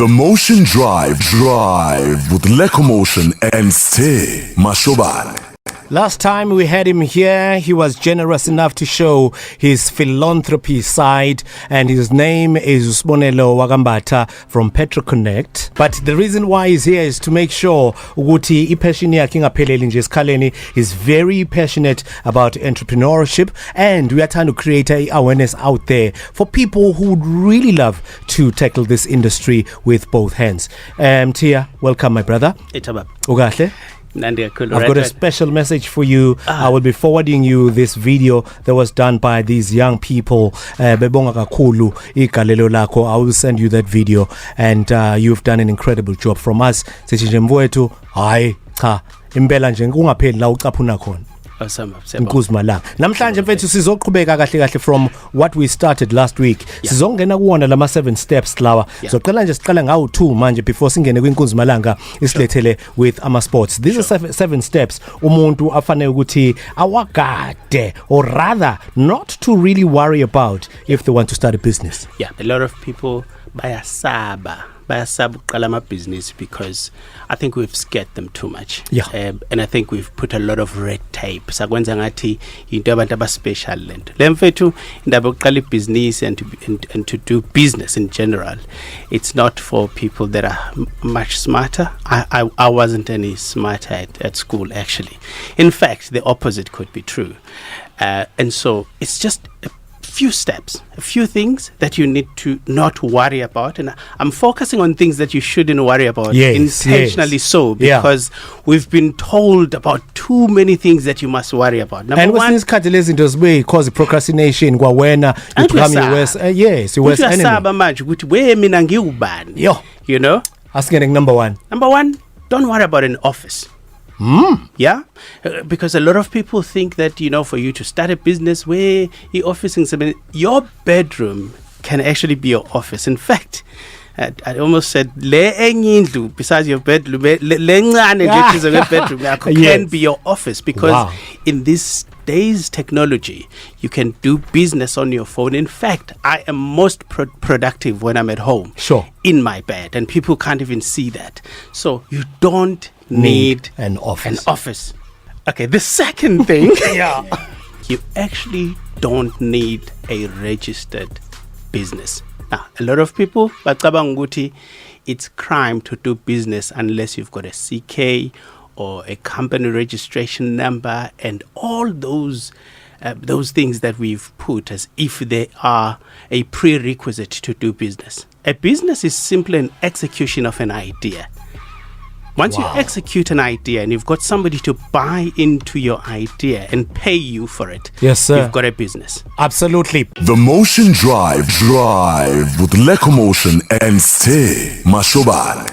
The Motion Drive with Lecomotion and Stay Mashobane. Last time we had him here, he was generous enough to show his philanthropy side, and his name is Sbonelo Mbatha from PetroConnect. But the reason why he's here is to make sure ukuthi ipassion yakhe ingapheleli nje esikhaleni. He's very passionate about entrepreneurship, and we are trying to create awareness out there for people who would really love to tackle this industry with both hands. Tia, welcome, my brother. Ukahle? I've got a special message for you. I will be forwarding you this video that was done by these young people. Bebonga kakhulu igalelo lakho. I will send you that video, and you've done an incredible job. From us, sithi nje mfowethu, hayi cha impela nje kungapheli la ucaphuna khona. Namhlanje mfethu sizoqhubeka kahle kahle from what we started last week. Sizongena kuwona lama 7 steps lawa. Soqala nje siqala ngawo 2 manje before singene kwinkunzi malanga isilethele with ama sports. These are 7 steps umuntu afanele ukuthi awagade, or rather not to really worry about if they want to start a business. Yeah, a lot of people bayasaba uqala ama business because I think we've scared them too much. And I think we've put a lot of red tape. Sakwenza ngathi into abantu abaspecial lento. Lemfethu indaba yokuqala business and to do business in general. It's not for people that are much smarter. I wasn't any smarter at school actually. In fact, the opposite could be true. And so it's just a few steps, a few things that you need to not worry about, and I'm focusing on things that you shouldn't worry about intentionally. So because we've been told about too many things that you must worry about. Number one, and isikhathi lezi zinto zibe cause procrastination kwawena you become your worst enemy manje ukuthi we mina ngiubani, you know. Asking number one, don't worry about an office. Because a lot of people think that, you know, for you to start a business where your office in your bedroom can actually be your office. In fact, I almost said besides your bedroom, can be your office, because in this day's technology, you can do business on your phone. In fact, I am most productive when I'm at home, in my bed, and people can't even see that. So you don't need an office. Okay, the second thing, you actually don't need a registered business. Now, a lot of people, it's crime to do business unless you've got a CK or a company registration number and all those things that we've put as if they are a prerequisite to do business. A business is simply an execution of an idea. Once you execute an idea and you've got somebody to buy into your idea and pay you for it, you've got a business. Absolutely. The Motion Drive with Lecomotion and Stay Mashobane.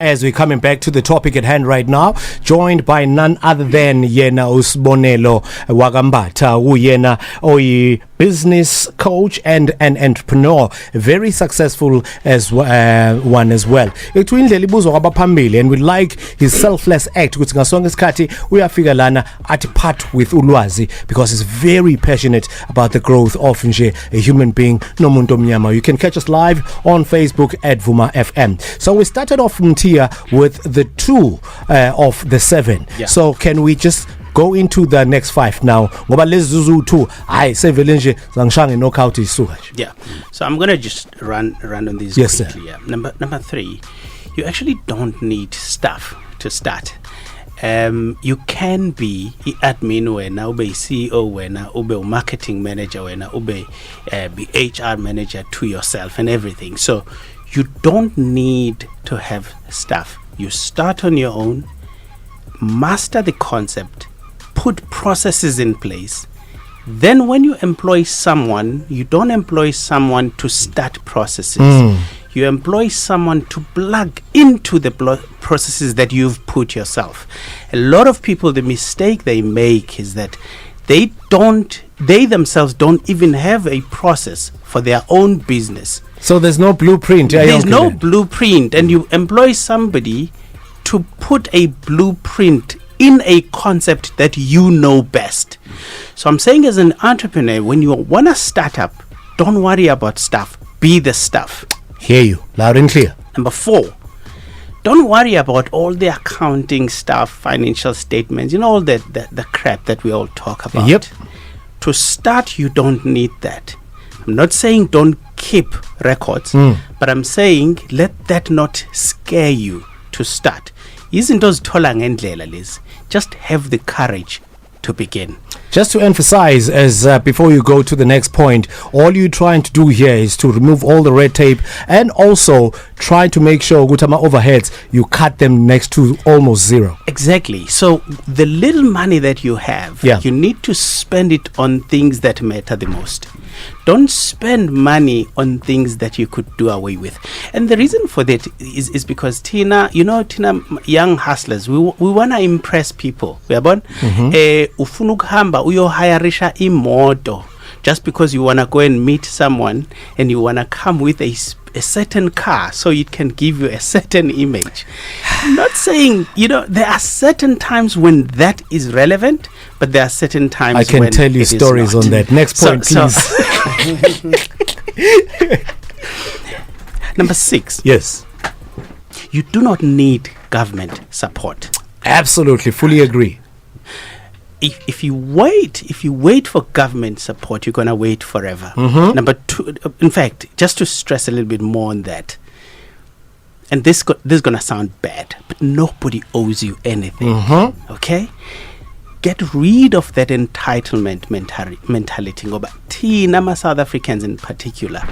As we're coming back to the topic at hand right now, joined by none other than Yena Sbonelo Mbatha, Yena business coach and an entrepreneur, very successful as one as well. And we like his selfless act which ngasonga isikhathi uyafika lana at part with ulwazi, because he's very passionate about the growth of a human being nomuntu omnyama. You can catch us live on Facebook at VumaFM. So we started off from Tia with the 2 of the 7. So can we just go into the next 5 now? Ngoba lezi zuzu 2 hayi sevele nje zangishange knockout isuka nje. So I'm going to just run on these quickly. Number 3, you actually don't need staff to start. You can be admin wena, ube CEO wena, ube marketing manager wena, ube be HR manager to yourself and everything. So you don't need to have staff. You start on your own, master the concept, put processes in place. Then when you employ someone, you don't employ someone to start processes. You employ someone to plug into the processes that you've put yourself. A lot of people, the mistake they make is that they themselves don't even have a process for their own business. So there's no blueprint. There's no blueprint, and you employ somebody to put a blueprint in a concept that you know best. So I'm saying, as an entrepreneur, when you want to start up, don't worry about stuff. Be the stuff. Hear you loud and clear. Number 4, don't worry about all the accounting stuff, financial statements, all the crap that we all talk about. Yep. To start, you don't need that. I'm not saying don't keep records, but I'm saying let that not scare you to start. Izinto ozithola ngendlela lezi. Just have the courage to begin. Just to emphasize, as before you go to the next point, all you're trying to do here is to remove all the red tape and also try to make sure Gutama overheads, you cut them next to almost zero. Exactly. So the little money that you have, you need to spend it on things that matter the most. Don't spend money on things that you could do away with. And the reason for that is because Tina, young hustlers, we want to impress people. Ufuna ukuhamba uyohayarisha imoto just because you want to go and meet someone and you want to come with a certain car so it can give you a certain image. I'm not saying, there are certain times when that is relevant, but there are certain times when I can tell you stories on that. Next point, please. Number 6. Yes. You do not need government support. Absolutely, fully agree. If you wait for government support, you're going to wait forever. Number 2, in fact, just to stress a little bit more on that, and this is going to sound bad, but nobody owes you anything. Okay? Get rid of that entitlement mentality. Ngoba South Africans in particular,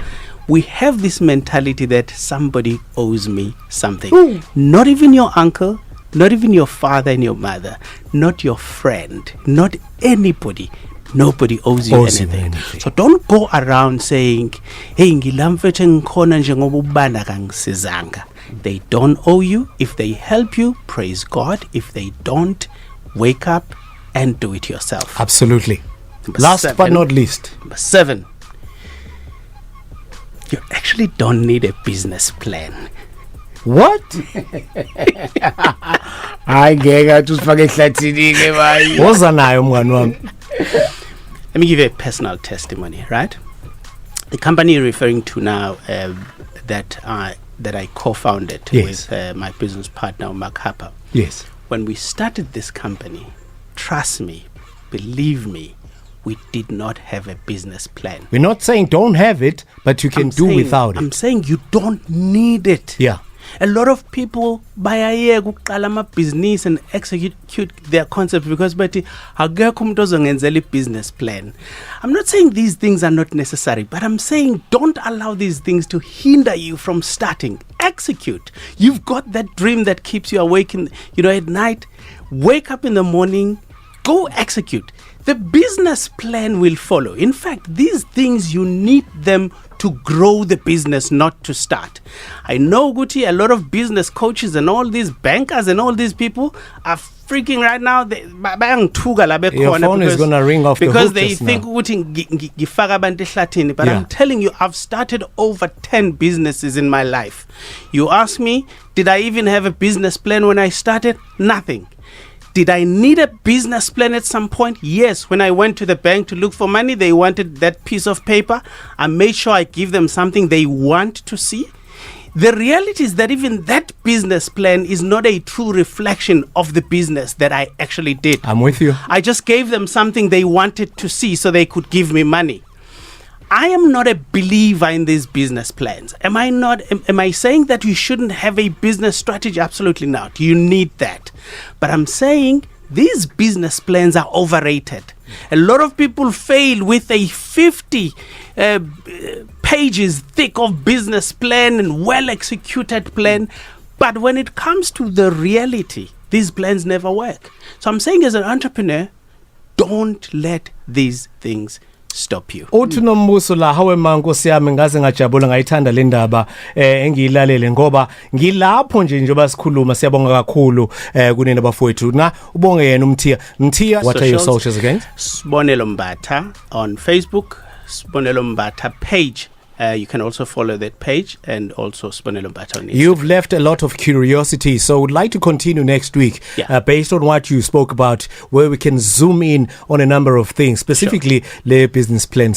we have this mentality that somebody owes me something. Not even your uncle, not even your father and your mother, not your friend, not anybody. Nobody owes you anything. So don't go around saying, hey, ngilamfethe ngikhona njengoba ubanda kangisizanga. They don't owe you. If they help you, praise God. If they don't, wake up and do it yourself. Absolutely. Number Last 7, but not least. Number 7. You actually don't need a business plan. What? I ngeke usifake ehlathini ke bayi. Woza nayo mngani wami. Let me give you a personal testimony, right? The company you're referring to now that I co-founded with my business partner Mark Harper. Yes. When we started this company, trust me, believe me, we did not have a business plan. We're not saying don't have it, but you can do without it. I'm saying you don't need it. Yeah. A lot of people bayaye ukuqala ama business and execute their concept because bathi akekho umuntu ozongenzela i-business plan. I'm not saying these things are not necessary, but I'm saying don't allow these things to hinder you from starting. Execute. You've got that dream that keeps you awake at night. Wake up in the morning, go execute. The business plan will follow. In fact, these things, you need them to grow the business, not to start. I know, Guti, a lot of business coaches and all these bankers and all these people are freaking right now. Your phone is going to ring off because the hook they think but I'm telling you, I've started over 10 businesses in my life. You ask me, did I even have a business plan when I started? Nothing. Did I need a business plan at some point? Yes. When I went to the bank to look for money, they wanted that piece of paper. I made sure I give them something they want to see. The reality is that even that business plan is not a true reflection of the business that I actually did. I'm with you. I just gave them something they wanted to see so they could give me money. I am not a believer in these business plans. Am I saying that you shouldn't have a business strategy? Absolutely not. You need that. But I'm saying these business plans are overrated. A lot of people fail with a 50 pages thick of business plan and well-executed plan. But when it comes to the reality, these plans never work. So I'm saying as an entrepreneur, don't let these things stop you. Uthi nombuso la hawe mankosi yami ngaze ngajabula ngayithanda le ndaba engiyilalele ngoba ngilapho njengoba sikhuluma siyabonga kakhulu kunina bafowethu na ubonge yena Mthiya. What are your socials again? Sbonelo Mbatha on Facebook, Sbonelo Mbatha page. You can also follow that page and also Sbonelo Mbatha on Instagram. You've left a lot of curiosity, so would like to continue next week based on what you spoke about, where we can zoom in on a number of things, specifically the business plan.